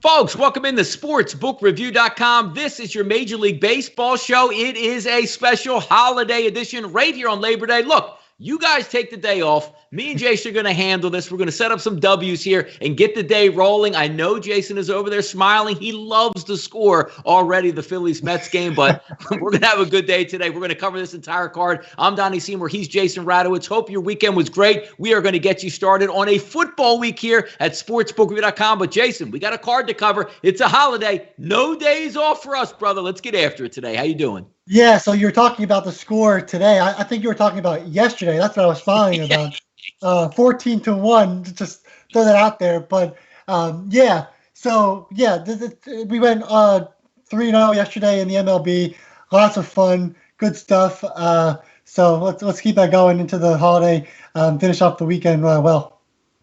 Folks, welcome in to sportsbookreview.com. This is your Major League Baseball show. It is a special holiday edition right here on Labor Day. Look, you guys take the day off. Me and Jason are going to handle this. We're going to set up some W's here and get the day rolling. I know Jason is over there smiling. He loves to score already, the Phillies-Mets game, but we're going to have a good day today. We're going to cover this entire card. I'm Donnie Seymour. He's Jason Radowitz. Hope your weekend was great. We are going to get you started on a football week here at sportsbookreview.com. But Jason, we got a card to cover. It's a holiday. No days off for us, brother. Let's get after it today. How you doing? Yeah, so you're talking about the score today. I think you were talking about yesterday. That's what I was smiling about. 14-1, just throw that out there. But, we went 3-0 yesterday in the MLB. Lots of fun, good stuff. So let's keep that going into the holiday, finish off the weekend well.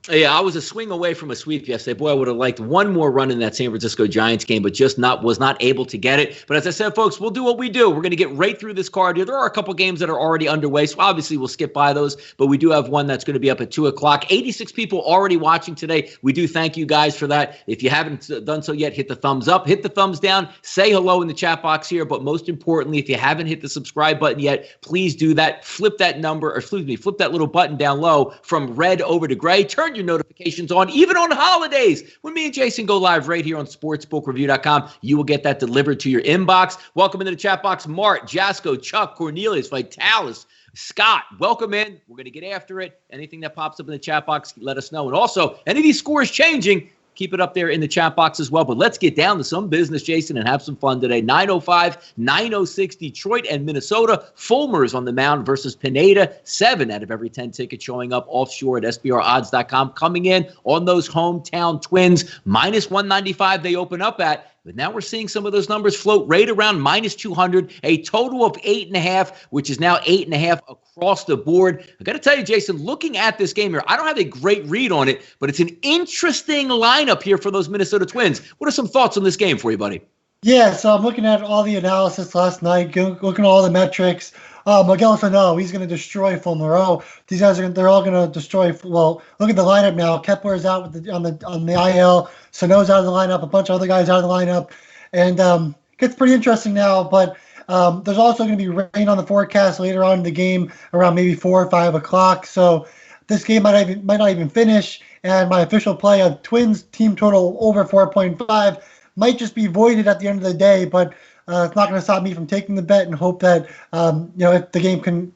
Yeah, I was a swing away from a sweep yesterday. Boy, I would have liked one more run in that San Francisco Giants game, but just was not able to get it. But as I said, folks, we'll do what we do. We're going to get right through this card here. There are a couple games that are already underway, so obviously we'll skip by those. But we do have one that's going to be up at 2 o'clock. 86 people already watching today. We do thank you guys for that. If you haven't done so yet, hit the thumbs up, hit the thumbs down, say hello in the chat box here. But most importantly, if you haven't hit the subscribe button yet, please do that. Flip that little button down low from red over to gray. Turn your notifications on, even on holidays. When me and Jason go live right here on sportsbookreview.com, you will get that delivered to your inbox. Welcome into the chat box, Mart, Jasco, Chuck, Cornelius, Vitalis, Scott. Welcome in. We're going to get after it. Anything that pops up in the chat box, let us know. And also, any of these scores changing, keep it up there in the chat box as well. But let's get down to some business, Jason, and have some fun today. 9:05, 9:06, Detroit and Minnesota. Fulmer's on the mound versus Pineda. 7 out of every 10 tickets showing up offshore at SBRodds.com. Coming in on those hometown Twins. -195 they open up at. But now we're seeing some of those numbers float right around -200, a total of 8.5, which is now 8.5 across the board. I got to tell you, Jason, looking at this game here, I don't have a great read on it, but it's an interesting lineup here for those Minnesota Twins. What are some thoughts on this game for you, buddy? Yeah, so I'm looking at all the analysis last night, looking at all the metrics. Miguel Sano, he's going to destroy Fulmer. These guys they're all going to destroy. Well, look at the lineup now. Kepler's out with on the IL. Sano's out of the lineup. A bunch of other guys out of the lineup, and it gets pretty interesting now. But there's also going to be rain on the forecast later on in the game, around maybe 4 or 5 o'clock. So this game might not even finish. And my official play of Twins team total over 4.5 might just be voided at the end of the day, but. It's not going to stop me from taking the bet and hope that if the game can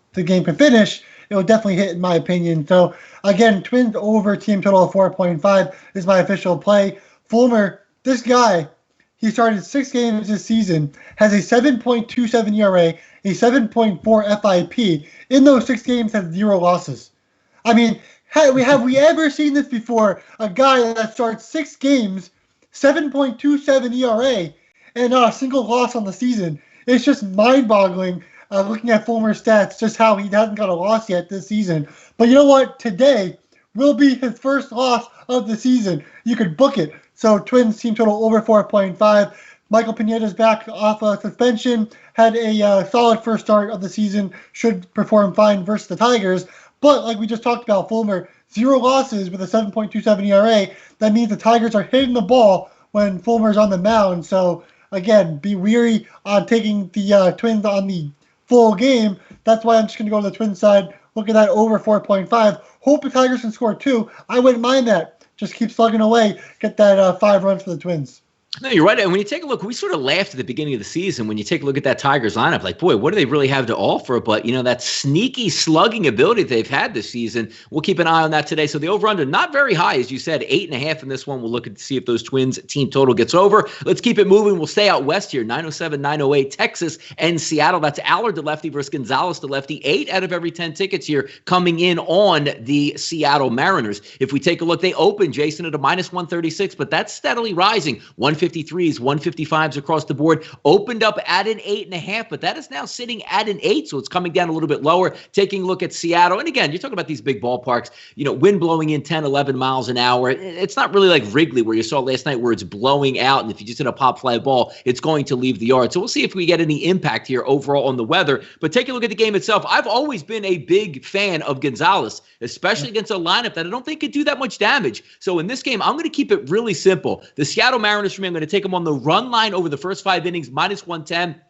finish, it will definitely hit in my opinion. So again, Twins over team total of 4.5 is my official play. Fulmer, this guy, he started 6 games this season, has a 7.27 ERA, a 7.4 FIP. In those 6 games, has 0 losses. I mean, have we ever seen this before? A guy that starts 6 games, 7.27 ERA. And not a single loss on the season. It's just mind-boggling looking at Fulmer's stats, just how he hasn't got a loss yet this season. But you know what? Today will be his first loss of the season. You could book it. So Twins team total over 4.5. Michael Pineda's back off suspension. Had a solid first start of the season. Should perform fine versus the Tigers. But like we just talked about, Fulmer, 0 losses with a 7.27 ERA. That means the Tigers are hitting the ball when Fulmer's on the mound. So again, be weary on taking the Twins on the full game. That's why I'm just going to go to the Twins side. Look at that over 4.5. Hope the Tigers can score 2. I wouldn't mind that. Just keep slugging away. Get that 5 runs for the Twins. No, you're right. And when you take a look, we sort of laughed at the beginning of the season when you take a look at that Tigers lineup, like, boy, what do they really have to offer? But, that sneaky slugging ability that they've had this season, we'll keep an eye on that today. So the over-under, not very high, as you said, 8.5 in this one. We'll look at to see if those Twins team total gets over. Let's keep it moving. We'll stay out west here, 9:07, 9:08, Texas and Seattle. That's Allard to lefty versus Gonzalez to lefty. 8 out of every 10 tickets here coming in on the Seattle Mariners. If we take a look, they opened, Jason, at a -136, but that's steadily rising. 150 153s, 155s across the board. Opened up at an 8.5, but that is now sitting at an 8, so it's coming down a little bit lower. Taking a look at Seattle, and again, you're talking about these big ballparks, wind blowing in 10, 11 miles an hour. It's not really like Wrigley where you saw last night where it's blowing out, and if you just hit a pop fly ball, it's going to leave the yard. So we'll see if we get any impact here overall on the weather. But take a look at the game itself. I've always been a big fan of Gonzalez, especially against a lineup that I don't think could do that much damage. So in this game, I'm going to keep it really simple. The Seattle Mariners, for me, I'm going to take them on the run line over the first 5 innings, minus 110.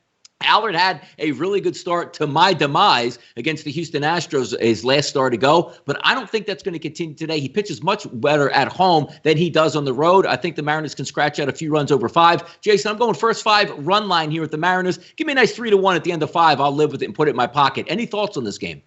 Allard had a really good start to my demise against the Houston Astros, his last start to go, but I don't think that's going to continue today. He pitches much better at home than he does on the road. I think the Mariners can scratch out a few runs over 5. Jason, I'm going first 5 run line here with the Mariners. Give me a nice 3-1 at the end of 5. I'll live with it and put it in my pocket. Any thoughts on this game?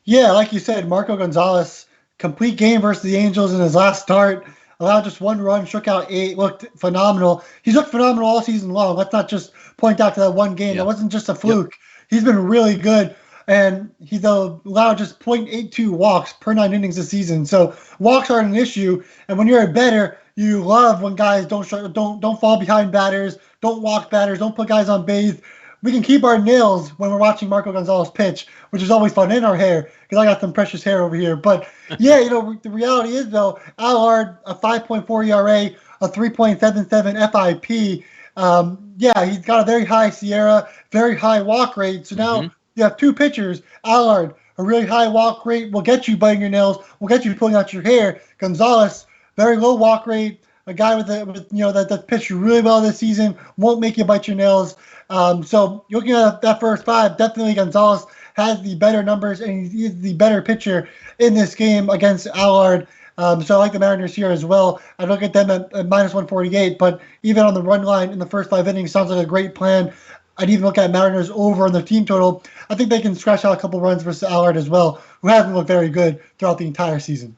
Yeah, like you said, Marco Gonzalez, complete game versus the Angels in his last start. Allowed just 1 run, struck out 8, looked phenomenal. He's looked phenomenal all season long. Let's not just point out to that one game. Yep. That wasn't just a fluke. Yep. He's been really good, and he's allowed just 0.82 walks per 9 innings this season. So walks aren't an issue, and when you're a bettor, you love when guys don't fall behind batters, don't walk batters, don't put guys on base. We can keep our nails when we're watching Marco Gonzalez pitch, which is always fun, in our hair, because I got some precious hair over here. But, yeah, the reality is, though, Allard, a 5.4 ERA, a 3.77 FIP. Yeah, he's got a very high SIERA, very high walk rate. So now you have 2 pitchers. Allard, a really high walk rate, will get you biting your nails, will get you pulling out your hair. Gonzalez, very low walk rate, a guy that pitched really well this season, won't make you bite your nails. So looking at that first 5, definitely Gonzalez has the better numbers, and he's the better pitcher in this game against Allard. So I like the Mariners here as well. I look at them at minus 148, but even on the run line in the first 5 innings sounds like a great plan. I'd even look at Mariners over on the team total. I think they can scratch out a couple runs versus Allard as well, who hasn't looked very good throughout the entire season.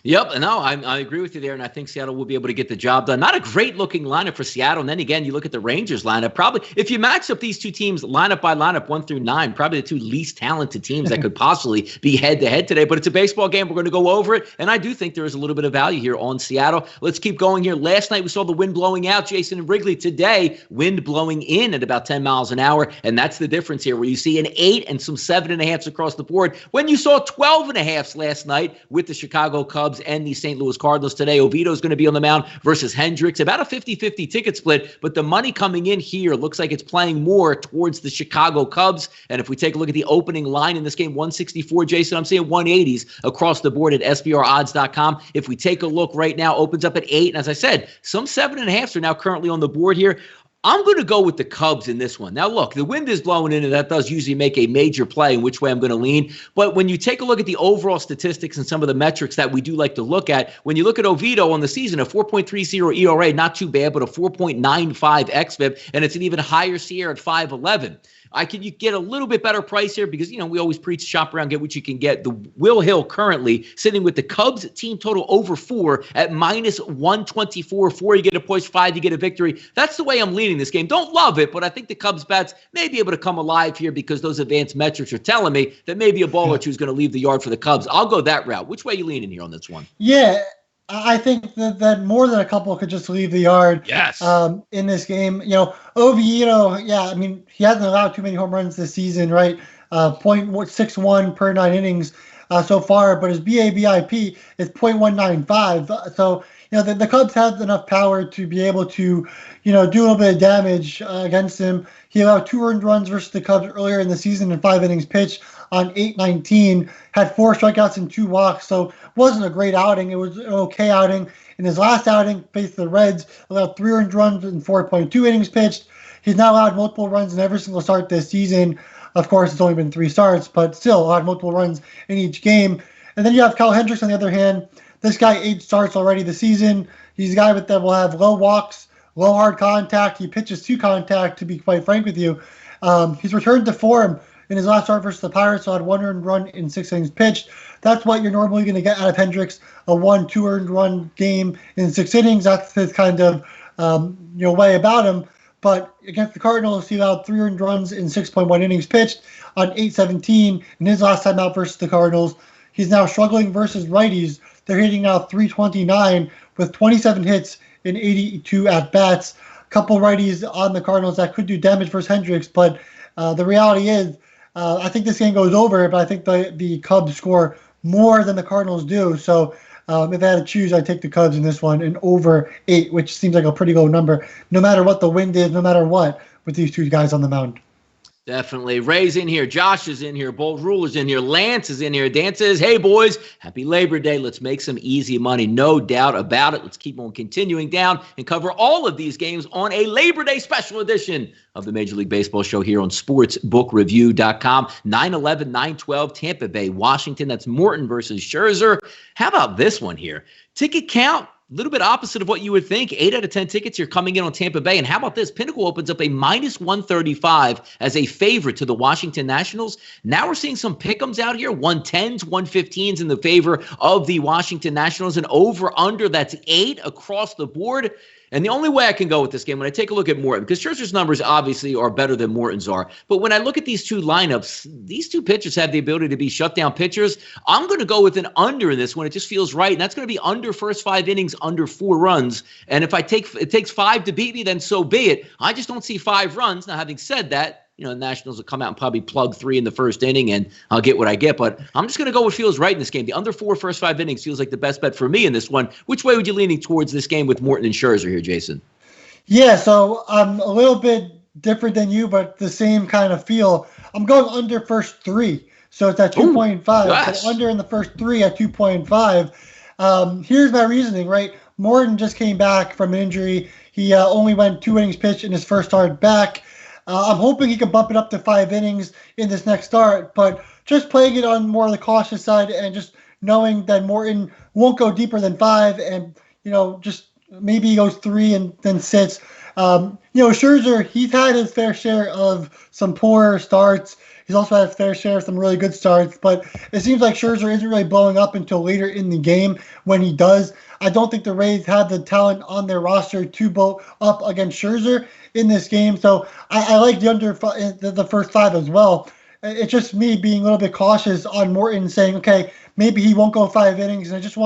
Yep, no, I agree with you there, and I think Seattle will be able to get the job done. Not a great-looking lineup for Seattle, and then again, you look at the Rangers lineup. Probably, if you match up these 2 teams lineup by lineup, 1 through 9, probably the 2 least talented teams that could possibly be head-to-head today. But it's a baseball game. We're going to go over it, and I do think there is a little bit of value here on Seattle. Let's keep going here. Last night, we saw the wind blowing out, Jason and Wrigley. Today, wind blowing in at about 10 miles an hour, and that's the difference here, where you see an 8 and some 7.5s across the board. When you saw 12.5s last night with the Chicago Cubs and the St. Louis Cardinals today. Oviedo's going to be on the mound versus Hendricks. About a 50-50 ticket split, but the money coming in here looks like it's playing more towards the Chicago Cubs. And if we take a look at the opening line in this game, 164, Jason, I'm seeing 180s across the board at SBRodds.com. If we take a look right now, opens up at 8. And as I said, some 7.5s are now currently on the board here. I'm going to go with the Cubs in this one. Now, look, the wind is blowing in, and that does usually make a major play in which way I'm going to lean. But when you take a look at the overall statistics and some of the metrics that we do like to look at, when you look at Oviedo on the season, a 4.30 ERA, not too bad, but a 4.95 xFIP, and it's an even higher SIERA at 5.11. You get a little bit better price here because, we always preach shop around, get what you can get. The Will Hill currently sitting with the Cubs team total over 4 at minus 124. 4, you get a push. 5, you get a victory. That's the way I'm leaning this game. Don't love it, but I think the Cubs bats may be able to come alive here because those advanced metrics are telling me that maybe a ball or two is going to leave the yard for the Cubs. I'll go that route. Which way are you leaning here on this one? Yeah, I think that more than a couple could just leave the yard. Yes. In this game, Oviedo, he hasn't allowed too many home runs this season, right? 0.61 per 9 innings so far, but his BABIP is 0.195. So, the Cubs have enough power to be able to, do a little bit of damage against him. He allowed 2 earned runs versus the Cubs earlier in the season in 5 innings pitched on 8-19, had 4 strikeouts and 2 walks, so wasn't a great outing. It was an okay outing. In his last outing, faced the Reds, allowed 3 earned runs in 4.2 innings pitched. He's now allowed multiple runs in every single start this season. Of course, it's only been 3 starts, but still allowed multiple runs in each game. And then you have Kyle Hendricks on the other hand. This guy 8 starts already this season. He's a guy that will have low walks, low hard contact. He pitches to contact, to be quite frank with you. He's returned to form in his last start versus the Pirates, so had 1 earned run in 6 innings pitched. That's what you're normally going to get out of Hendricks, a 1-2 earned run game in 6 innings. That's his kind of way about him. But against the Cardinals, he allowed 3 earned runs in 6.1 innings pitched on 8-17 in his last time out versus the Cardinals. He's now struggling versus righties. They're hitting now 329 with 27 hits in 82 at-bats. couple righties on the Cardinals that could do damage versus Hendricks. But the reality is, I think this game goes over, but I think the Cubs score more than the Cardinals do. So if I had to choose, I'd take the Cubs in this one and over 8, which seems like a pretty low number, no matter what the wind is, no matter what, with these two guys on the mound. Definitely. Ray's in here. Josh is in here. Bold Ruler's in here. Lance is in here. Dan says, hey, boys, happy Labor Day. Let's make some easy money. No doubt about it. Let's keep on continuing down and cover all of these games on a Labor Day special edition of the Major League Baseball show here on sportsbookreview.com. 9/11, 9/12, Tampa Bay, Washington. That's Morton versus Scherzer. How about this one here? Ticket count. A little bit opposite of what you would think. 8 out of 10 tickets here coming in on Tampa Bay. And how about this? Pinnacle opens up a -135 as a favorite to the Washington Nationals. Now we're seeing some pick'ems out here. 110s, 115s in the favor of the Washington Nationals. And over-under, that's 8 across the board. And the only way I can go with this game, when I take a look at Morton, because Scherzer's numbers obviously are better than Morton's are, but when I look at these two lineups, these two pitchers have the ability to be shutdown pitchers. I'm going to go with an under in this one. It just feels right, and that's going to be under first 5 innings, under 4 runs. And if it takes 5 to beat me, then so be it. I just don't see 5 runs. Now, having said that, the Nationals will come out and probably plug 3 in the first inning, and I'll get what I get. But I'm just going to go with feels right in this game. The under 4 first 5 innings feels like the best bet for me in this one. Which way would you leaning towards this game with Morton and Scherzer here, Jason? Yeah, so I'm a little bit different than you, but the same kind of feel. I'm going under first 3. So it's at 2.5. Yes. So under in the first 3 at 2.5. Here's my reasoning, right? Morton just came back from an injury. He only went 2 innings pitched in his first start back. I'm hoping he can bump it up to 5 innings in this next start, but just playing it on more of the cautious side and just knowing that Morton won't go deeper than 5 and, just maybe he goes 3 and then sits. Scherzer, he's had his fair share of some poor starts. He's also had his fair share of some really good starts, but it seems like Scherzer isn't really blowing up until later in the game when he does. I don't think the Rays have the talent on their roster to blow up against Scherzer in this game. So I like the under the first 5 as well. It's just me being a little bit cautious on Morton, saying, okay, maybe he won't go 5 innings. And I just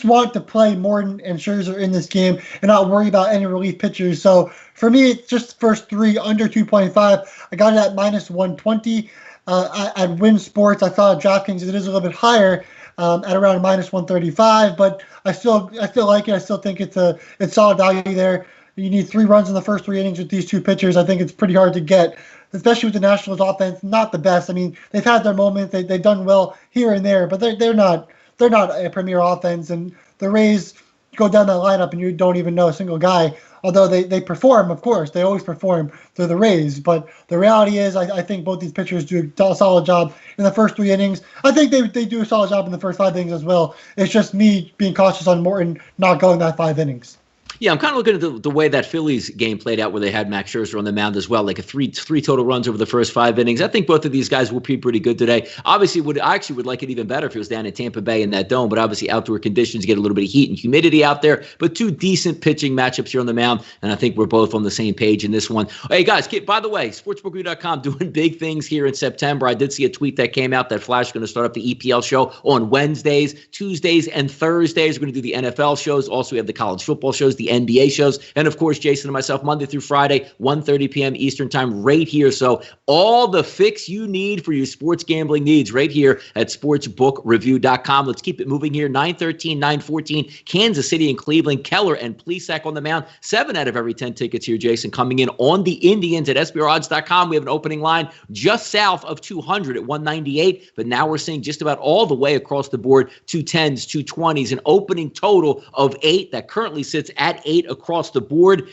want to play Morton and Scherzer in this game and not worry about any relief pitchers. So for me, it's just first 3 under 2.5. I got it at -120 at Win Sports. I thought at DraftKings it is a little bit higher at around -135, but I still like it. I still think it's solid value there. You need 3 runs in the first 3 innings with these two pitchers. I think it's pretty hard to get, especially with the Nationals offense. Not the best. I mean, they've had their moments. They've done well here and there, but they're not a premier offense. And the Rays go down that lineup and you don't even know a single guy. Although they perform, of course, they always perform. They're the Rays. But the reality is, I think both these pitchers do a solid job in the first 3 innings. I think they do a solid job in the first 5 innings as well. It's just me being cautious on Morton not going that 5 innings. Yeah, I'm kind of looking at the way that Phillies game played out where they had Max Scherzer on the mound as well, like a three total runs over the first 5 innings. I think both of these guys will be pretty good today. Obviously, I actually would like it even better if it was down in Tampa Bay in that dome, but obviously outdoor conditions get a little bit of heat and humidity out there, but 2 decent pitching matchups here on the mound, and I think we're both on the same page in this one. Hey, guys, by the way, sportsbookreview.com doing big things here in September. I did see a tweet that came out that Flash is going to start up the EPL show on Wednesdays, Tuesdays, and Thursdays. We're going to do the NFL shows. Also, we have the college football shows, the NBA shows. And, of course, Jason and myself, Monday through Friday, 1:30 p.m. Eastern time right here. So all the fix you need for your sports gambling needs right here at sportsbookreview.com. Let's keep it moving here. 9-13, 9-14, Kansas City and Cleveland. Keller and Plesac on the mound. 7 out of every 10 tickets here, Jason, coming in on the Indians at SBRodds.com. We have an opening line just south of 200 at 198, but now we're seeing just about all the way across the board, 210s, 220s, an opening total of 8 that currently sits at 8 across the board.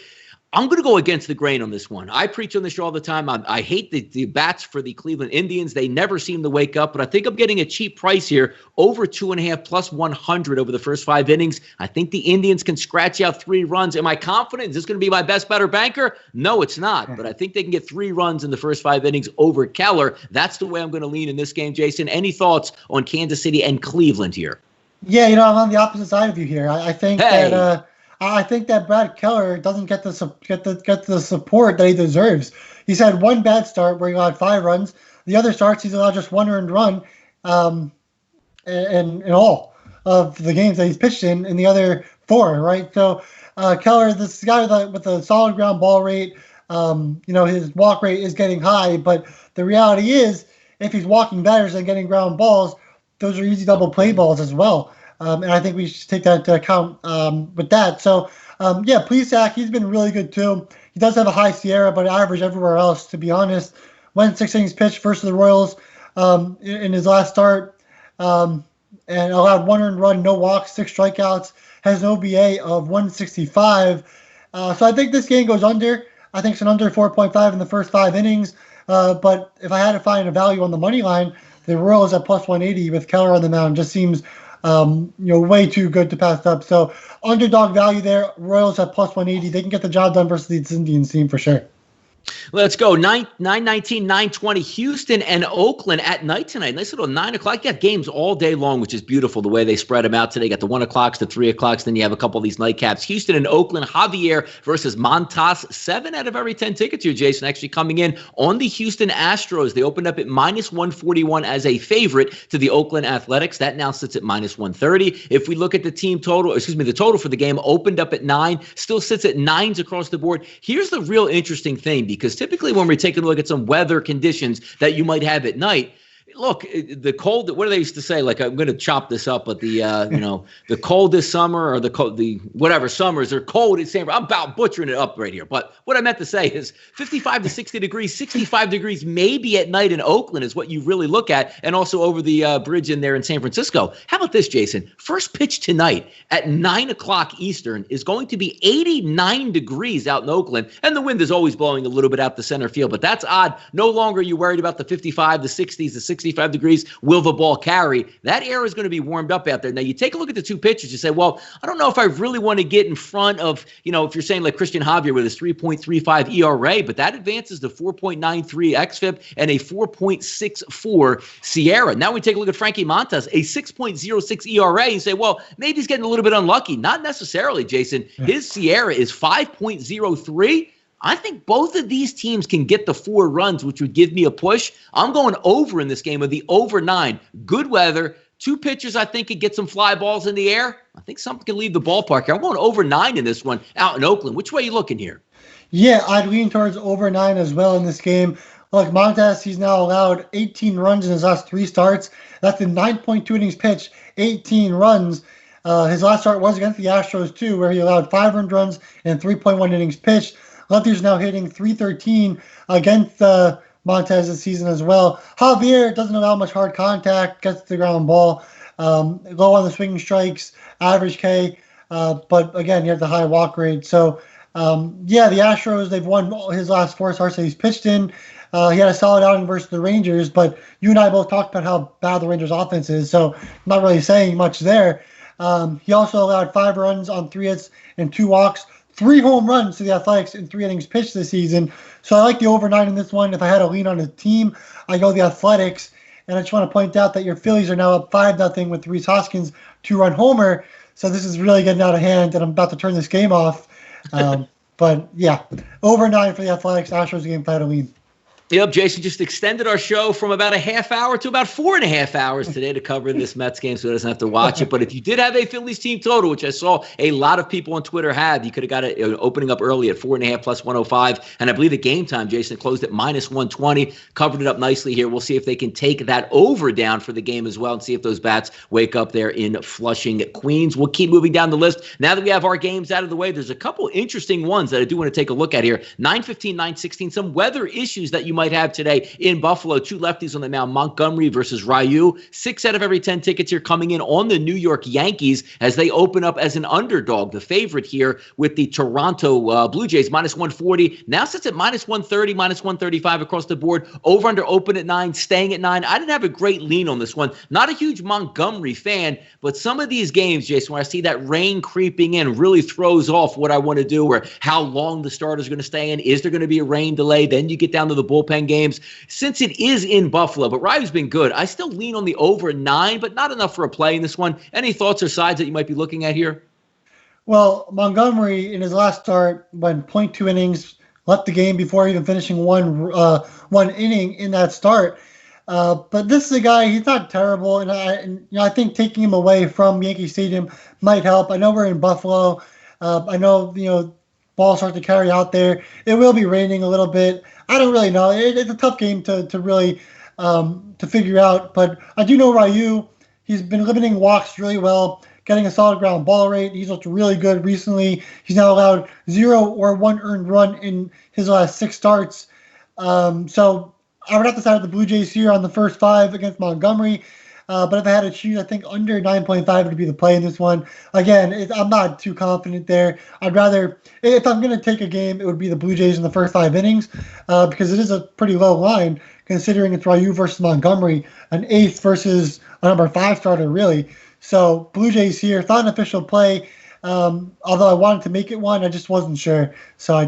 I'm going to go against the grain on this one. I preach on this show all the time. I hate the bats for the Cleveland Indians. They never seem to wake up, but I think I'm getting a cheap price here, over 2.5 plus 100 over the first 5 innings. I think the Indians can scratch out 3 runs. Am I confident? Is this going to be my best bet or banker? No, it's not, but I think they can get 3 runs in the first 5 innings over Keller. That's the way I'm going to lean in this game, Jason. Any thoughts on Kansas City and Cleveland here? Yeah, I'm on the opposite side of you here. I think that Brad Keller doesn't get the support that he deserves. He's had 1 bad start where he got 5 runs. The other starts he's allowed just 1 earned run, in all of the games that he's pitched in the other 4. Right, so Keller, this guy with a solid ground ball rate, his walk rate is getting high, but the reality is, if he's walking batters and getting ground balls, those are easy double play balls as well. And I think we should take that into account with that. So, Plesac, he's been really good too. He does have a high Sierra, but average everywhere else, to be honest. Went 6 innings pitched versus the Royals in his last start, and allowed 1 earned run, no walks, 6 strikeouts, has an OBA of 165. So I think this game goes under. I think it's an under 4.5 in the first 5 innings. But if I had to find a value on the money line, the Royals at plus 180 with Keller on the mound just seems way too good to pass up. So underdog value there. Royals at plus 180. They can get the job done versus the Indians team for sure. Let's go. 9:19, 9:20, Houston and Oakland at night tonight. Nice little 9 o'clock. You got games all day long, which is beautiful the way they spread them out today. You got the 1 o'clocks, the 3 o'clocks, then you have a couple of these nightcaps. Houston and Oakland, Javier versus Montas. 7 out of every 10 tickets here, Jason, actually coming in on the Houston Astros. They opened up at minus 141 as a favorite to the Oakland Athletics. That now sits at minus 130. If we look at the the total for the game opened up at 9, still sits at 9s across the board. Here's the real interesting thing, because typically when we're taking a look at some weather conditions that you might have at night, look, the cold, what do they used to say? Like, I'm going to chop this up, but the, the coldest summer or the whatever summers are cold in San I'm about butchering it up right here. But what I meant to say is 55 to 60 degrees, 65 degrees maybe at night in Oakland is what you really look at. And also over the bridge in there in San Francisco. How about this, Jason? First pitch tonight at 9 o'clock Eastern is going to be 89 degrees out in Oakland. And the wind is always blowing a little bit out the center field. But that's odd. No longer are you worried about the 55, the 60s, the 65 degrees. Will the ball carry? That air is going to be warmed up out there. Now, you take a look at the 2 pitches. You say, well, I don't know if I really want to get in front of, if you're saying like Christian Javier with his 3.35 ERA, but that advances to 4.93 xFIP and a 4.64 Sierra. Now we take a look at Frankie Montas, a 6.06 ERA, and say, well, maybe he's getting a little bit unlucky. Not necessarily, Jason. His Sierra is 5.03. I think both of these teams can get the 4 runs, which would give me a push. I'm going over in this game with the over 9. Good weather. 2 pitchers, I think, could get some fly balls in the air. I think something can leave the ballpark here. I'm going over 9 in this one out in Oakland. Which way are you looking here? Yeah, I'd lean towards over 9 as well in this game. Look, Montas, he's now allowed 18 runs in his last 3 starts. That's in 9.2 innings pitched, 18 runs. His last start was against the Astros, too, where he allowed 5 earned runs and 3.1 innings pitched. Lefty's now hitting 313 against Montez this season as well. Javier doesn't allow much hard contact, gets the ground ball, low on the swinging strikes, average K, but again, he has the high walk rate. So, the Astros, they've won his last 4 starts that he's pitched in. He had a solid outing versus the Rangers, but you and I both talked about how bad the Rangers offense is, so I'm not really saying much there. He also allowed 5 runs on 3 hits and 2 walks. 3 home runs to the Athletics in 3 innings pitched this season. So I like the over 9 in this one. If I had to lean on a team, I go the Athletics. And I just want to point out that your Phillies are now up 5-0 with Rhys Hoskins' 2-run homer. So this is really getting out of hand, and I'm about to turn this game off. But yeah, over 9 for the Athletics. Astros game, if I had to lean. Yep, Jason just extended our show from about a half hour to about 4.5 hours today to cover this Mets game, so he doesn't have to watch it. But if you did have a Phillies team total, which I saw a lot of people on Twitter had, you could have got it opening up early at 4.5 plus 105. And I believe the game time, Jason, closed at minus 120. Covered it up nicely here. We'll see if they can take that over down for the game as well and see if those bats wake up there in Flushing, Queens. We'll keep moving down the list. Now that we have our games out of the way, there's a couple interesting ones that I do want to take a look at here. 9:15, 9:16, some weather issues that you might have today in Buffalo. 2 lefties on the mound, Montgomery versus Ryu. 6 out of every 10 tickets here coming in on the New York Yankees as they open up as an underdog. The favorite here with the Toronto Blue Jays, minus 140. Now sits at minus 130, minus 135 across the board. Over under open at 9, staying at 9. I didn't have a great lean on this one. Not a huge Montgomery fan, but some of these games, Jason, where I see that rain creeping in really throws off what I want to do or how long the starter's going to stay in. Is there going to be a rain delay? Then you get down to the bullpen games. Since it is in Buffalo, but Ryu's been good, I still lean on the over 9, but not enough for a play in this one. Any thoughts or sides that you might be looking at here? Well, Montgomery in his last start went 0.2 innings, left the game before even finishing one inning in that start. But this is a guy, he's not terrible, and I think taking him away from Yankee Stadium might help. I know we're in Buffalo. I know, balls start to carry out there. It will be raining a little bit. I don't really know. It's a tough game to really to figure out. But I do know Ryu. He's been limiting walks really well, getting a solid ground ball rate. He's looked really good recently. He's now allowed 0 or 1 earned run in his last 6 starts. So I would have to side with the Blue Jays here on the first 5 against Montgomery. But if I had to choose, I think under 9.5 would be the play in this one. Again, I'm not too confident there. I'd rather, if I'm going to take a game, it would be the Blue Jays in the first 5 innings because it is a pretty low line considering it's Ryu versus Montgomery, an 8th versus a number 5 starter, really. So Blue Jays here. It's not an official play. Although I wanted to make it one, I just wasn't sure. So I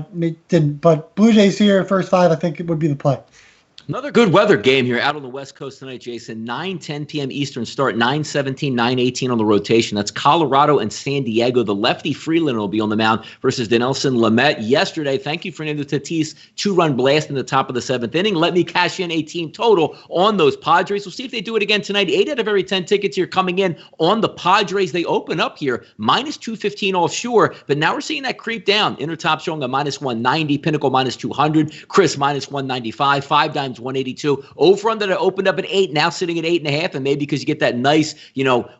didn't. But Blue Jays here, first 5, I think it would be the play. Another good weather game here out on the West Coast tonight, Jason. 9:10 p.m. Eastern start, 9:17, 9:18 on the rotation. That's Colorado and San Diego. The lefty Freeland will be on the mound versus Dinelson Lamet. Yesterday, thank you, Fernando Tatis, 2-run blast in the top of the 7th inning. Let me cash in a team total on those Padres. We'll see if they do it again tonight. 8 out of every 10 tickets here coming in on the Padres. They open up here, minus 215 offshore, but now we're seeing that creep down. Intertop showing a minus 190, Pinnacle minus 200, Chris minus 195, 5 dimes 182. Over under that opened up at 8, now sitting at 8.5, and maybe because you get that nice,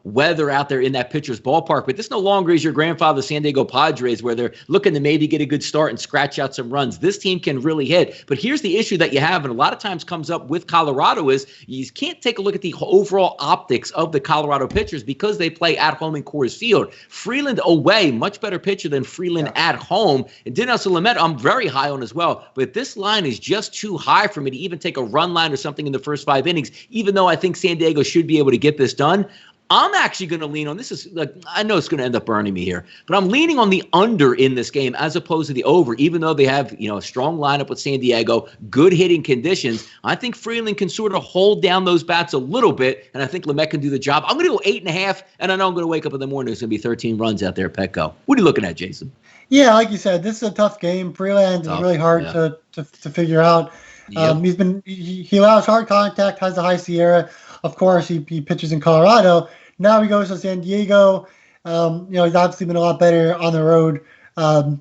weather out there in that pitcher's ballpark. But this no longer is your grandfather's San Diego Padres where they're looking to maybe get a good start and scratch out some runs. This team can really hit. But here's the issue that you have, and a lot of times comes up with Colorado, is you can't take a look at the overall optics of the Colorado pitchers because they play at home in Coors Field. Freeland away, much better pitcher than Freeland at home. And Dinelson Lamet, I'm very high on as well. But this line is just too high for me to even take a run line or something in the first 5 innings, even though I think San Diego should be able to get this done. I'm actually going to lean on this. I know it's going to end up burning me here, but I'm leaning on the under in this game as opposed to the over, even though they have, a strong lineup with San Diego, good hitting conditions. I think Freeland can sort of hold down those bats a little bit, and I think Lamet can do the job. I'm going to go 8.5, and I know I'm going to wake up in the morning. There's going to be 13 runs out there at Petco. What are you looking at, Jason? Yeah, like you said, this is a tough game. Freeland is really hard to figure out. Yep. He allows hard contact, has a high Sierra. Of course, he pitches in Colorado. Now he goes to San Diego. He's obviously been a lot better on the road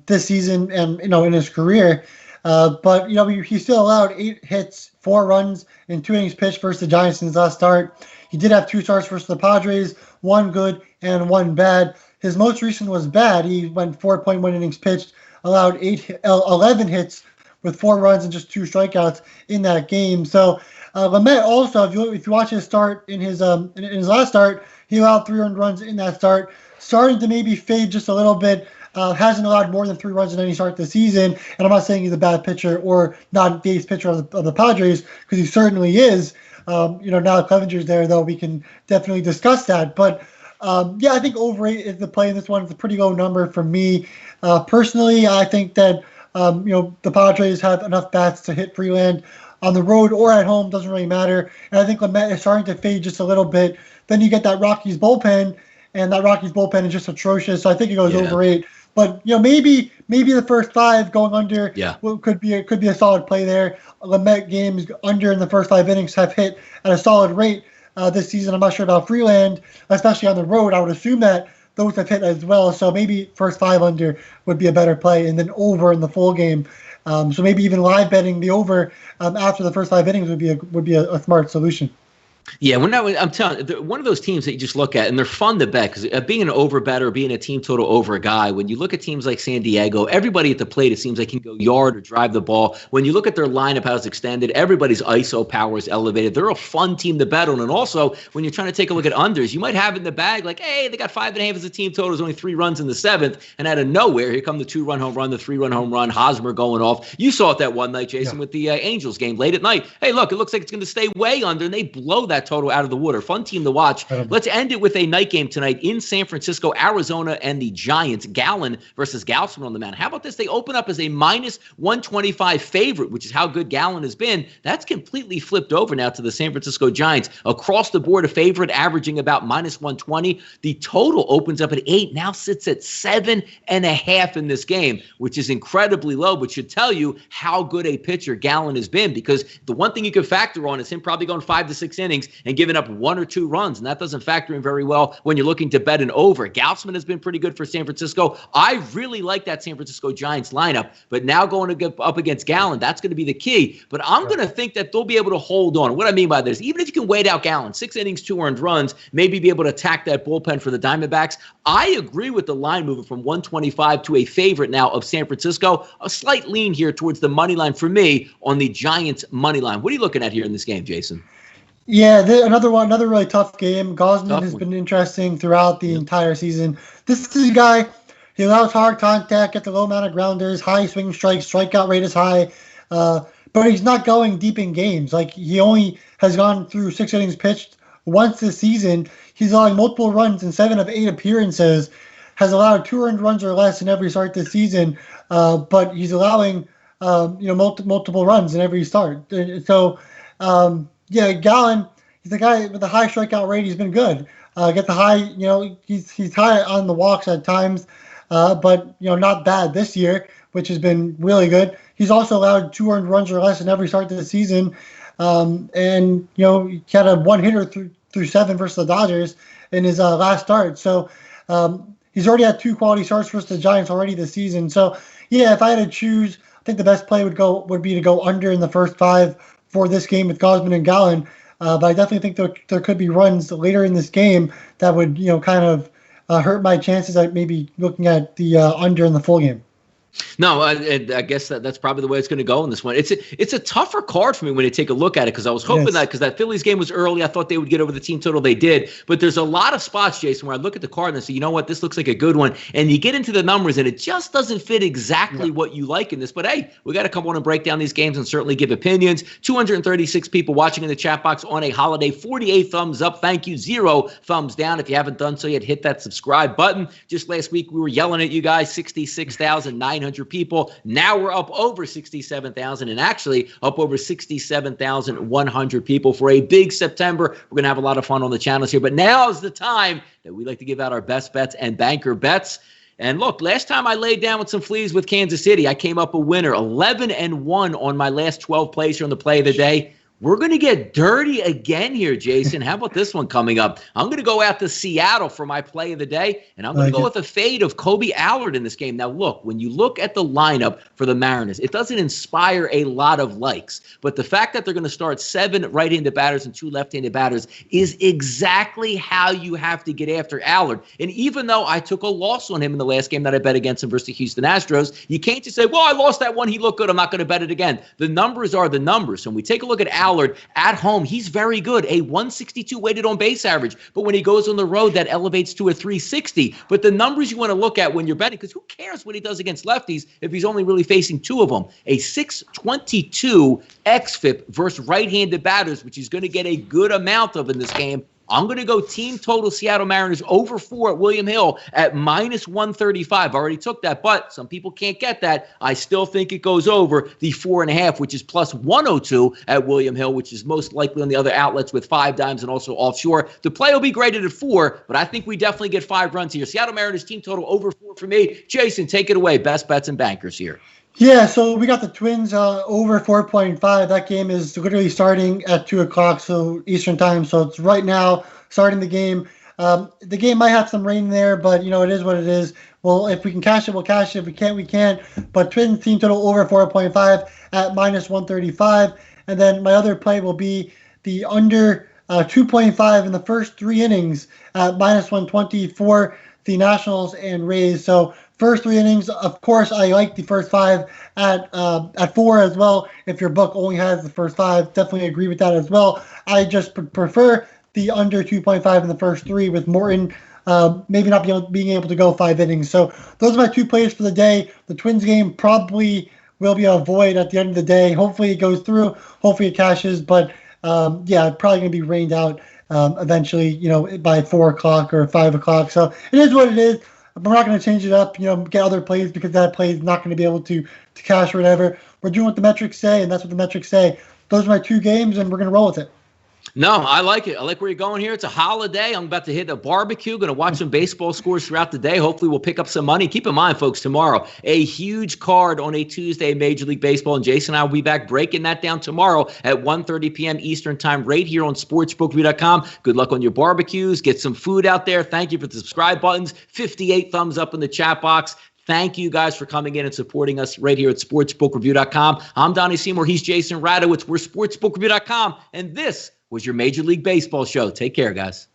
this season and in his career. But he still allowed 8 hits, 4 runs in 2 innings pitched versus the Giants in his last start. He did have 2 starts versus the Padres, 1 good and 1 bad. His most recent was bad. He went 4.1 innings pitched, allowed 11 hits with 4 runs and just 2 strikeouts in that game. So Lamet also, if you watch his start in his last start, he allowed 3 earned runs in that start. Starting to maybe fade just a little bit. Hasn't allowed more than 3 runs in any start this season. And I'm not saying he's a bad pitcher or not the ace pitcher of the Padres, because he certainly is. Now that Clevenger's there, though, we can definitely discuss that. But I think over 8 is the play in this one. It's a pretty low number for me. Personally, I think that the Padres have enough bats to hit Freeland on the road or at home, doesn't really matter. And I think Lamet is starting to fade just a little bit. Then you get that Rockies bullpen, and that Rockies bullpen is just atrocious. So I think it goes over 8. But maybe the first 5 going under could be a solid play there. Lamet games under in the first 5 innings have hit at a solid rate this season. I'm not sure about Freeland, especially on the road. I would assume that those have hit as well. So maybe first 5 under would be a better play, and then over in the full game. So maybe even live betting the over after the first 5 innings would be a smart solution. Yeah, I'm telling you, one of those teams that you just look at, and they're fun to bet, because being an over better, being a team total over guy, when you look at teams like San Diego, everybody at the plate, it seems like can go yard or drive the ball. When you look at their lineup, how it's extended, everybody's ISO power is elevated. They're a fun team to bet on. And also, when you're trying to take a look at unders, you might have in the bag, like, hey, they got 5.5 as a team total, there's only 3 runs in the 7th, and out of nowhere, here come the 2-run home run, the 3-run home run, Hosmer going off. You saw it that one night, Jason, with the Angels game late at night. Hey, look, it looks like it's going to stay way under, and they blow that total out of the water. Fun team to watch. Let's end it with a night game tonight in San Francisco, Arizona, and the Giants. Gallen versus Gausman on the mound. How about this? They open up as a minus 125 favorite, which is how good Gallen has been. That's completely flipped over now to the San Francisco Giants. Across the board, a favorite averaging about minus 120. The total opens up at 8, now sits at 7.5 in this game, which is incredibly low, but should tell you how good a pitcher Gallen has been, because the one thing you can factor on is him probably going 5 to 6 innings innings and giving up 1 or 2 runs, and that doesn't factor in very well when you're looking to bet an over. Gaussman has been pretty good for San Francisco. I really like that San Francisco Giants lineup, but now going up against Gallen, that's going to be the key. But I'm going to think that they'll be able to hold on. What I mean by this, even if you can wait out Gallen, 6 innings, 2 earned runs, maybe be able to attack that bullpen for the Diamondbacks. I agree with the line moving from 125 to a favorite now of San Francisco. A slight lean here towards the money line for me on the Giants money line. What are you looking at here in this game, Jason? Yeah, another really tough game. Gausman has been interesting throughout the entire season. This is a guy, he allows hard contact, gets a low amount of grounders, high swing strikes, strikeout rate is high, but he's not going deep in games. Like, he only has gone through 6 innings pitched once this season. He's allowing multiple runs in 7 of 8 appearances, has allowed 2 earned runs or less in every start this season, but he's allowing multiple runs in every start. So, Gallen, he's the guy with the high strikeout rate. He's been good. Get the high, he's high on the walks at times, but not bad this year, which has been really good. He's also allowed 2 earned runs or less in every start of the season, and he had a 1-hitter through 7 versus the Dodgers in his last start. So he's already had 2 quality starts versus the Giants already this season. So if I had to choose, I think the best play would be to go under in the first 5 for this game with Gausman and Gallen. But I definitely think there could be runs later in this game that would kind of hurt my chances at maybe looking at the under in the full game. No, I guess that's probably the way it's going to go in this one. It's a tougher card for me when you take a look at it, because I was hoping that, because that Phillies game was early, I thought they would get over the team total. They did. But there's a lot of spots, Jason, where I look at the card and I say, you know what, this looks like a good one. And you get into the numbers and it just doesn't fit exactly what you like in this. But hey, we got to come on and break down these games and certainly give opinions. 236 people watching in the chat box on a holiday. 48 thumbs up. Thank you. 0 thumbs down. If you haven't done so yet, hit that subscribe button. Just last week, we were yelling at you guys, 66,900 people. Now we're up over 67,000 and actually up over 67,100 people for a big September. We're going to have a lot of fun on the channels here, but now is the time that we like to give out our best bets and banker bets. And look, last time I laid down with some fleas with Kansas City, I came up a winner, 11-1 on my last 12 plays here on the play of the day. We're going to get dirty again here, Jason. How about this one coming up? I'm going to go out to Seattle for my play of the day, and I'm going to go with a fade of Kobe Allard in this game. Now, look, when you look at the lineup for the Mariners, it doesn't inspire a lot of likes, but the fact that they're going to start 7 right-handed batters and 2 left-handed batters is exactly how you have to get after Allard. And even though I took a loss on him in the last game that I bet against him versus the Houston Astros, you can't just say, well, I lost that one, he looked good, I'm not going to bet it again. The numbers are the numbers. So when we take a look at Allard at home, he's very good, a 162 weighted on base average, but when he goes on the road, that elevates to a 360. But the numbers you want to look at when you're betting, because who cares what he does against lefties if he's only really facing 2 of them? A 622 xFIP versus right-handed batters, which he's going to get a good amount of in this game. I'm going to go team total Seattle Mariners over 4 at William Hill at -135. I already took that, but some people can't get that. I still think it goes over the 4.5, which is +102 at William Hill, which is most likely on the other outlets with 5 dimes and also offshore. The play will be graded at 4, but I think we definitely get 5 runs here. Seattle Mariners team total over 4 for me. Jason, take it away. Best bets and bankers here. Yeah, so we got the Twins over 4.5. That game is literally starting at 2 o'clock, so Eastern time. So it's right now starting the game. The game might have some rain there, but it is what it is. Well, if we can cash it, we'll cash it. If we can't, we can't. But Twins team total over 4.5 at -135. And then my other play will be the under 2.5 in the first 3 innings at -120 for the Nationals and Rays. So first 3 innings, of course, I like the first 5 at 4 as well. If your book only has the first 5, definitely agree with that as well. I just prefer the under 2.5 in the first 3 with Morton maybe not being able to go 5 innings. So those are my 2 plays for the day. The Twins game probably will be a void at the end of the day. Hopefully it goes through. Hopefully it cashes. But probably going to be rained out eventually, by 4 o'clock or 5 o'clock. So it is what it is. We're not going to change it up, get other plays because that play is not going to be able to cash or whatever. We're doing what the metrics say, and that's what the metrics say. Those are my 2 games, and we're going to roll with it. No, I like it. I like where you're going here. It's a holiday. I'm about to hit a barbecue. Going to watch some baseball scores throughout the day. Hopefully, we'll pick up some money. Keep in mind, folks, tomorrow, a huge card on a Tuesday, Major League Baseball. And Jason and I will be back breaking that down tomorrow at 1:30 p.m. Eastern Time right here on sportsbookreview.com. Good luck on your barbecues. Get some food out there. Thank you for the subscribe buttons. 58 thumbs up in the chat box. Thank you guys for coming in and supporting us right here at sportsbookreview.com. I'm Donnie Seymour. He's Jason Radowitz. We're sportsbookreview.com. And this was your Major League Baseball show. Take care, guys.